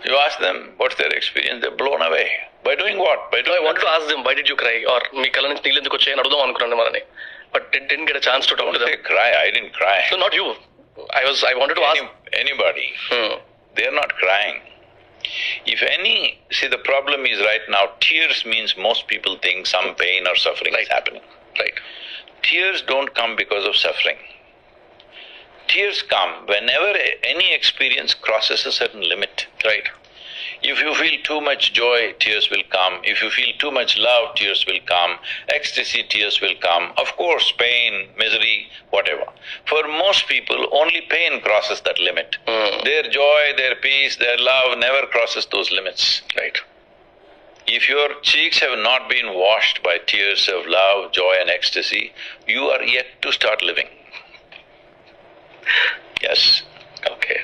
You ask them what's their experience, they're blown away. By doing what? By doing I wanted to ask them, why did you cry? Or మీ కళ్ళ నుంచి నీళ్ళు ఎందుకు వచ్చాయని అడుగుదాం అనుకున్నాను మనని. But didn't get a chance to talk to them. They cry, I didn't cry. No, not you. I wanted to ask. Anybody. They're not crying. If any… See, the problem is right now, tears means most people think some pain or suffering is happening. Right. Tears don't come because of suffering. Tears come whenever any experience crosses a certain limit. Right. If you feel too much joy, tears will come. If you feel too much love, tears will come. Ecstasy, tears will come. Of course, pain, misery, whatever. For most people, only pain crosses that limit. Their joy, their peace, their love never crosses those limits. Right. If your cheeks have not been washed by tears of love, joy and ecstasy, you are yet to start living. Yes. Okay.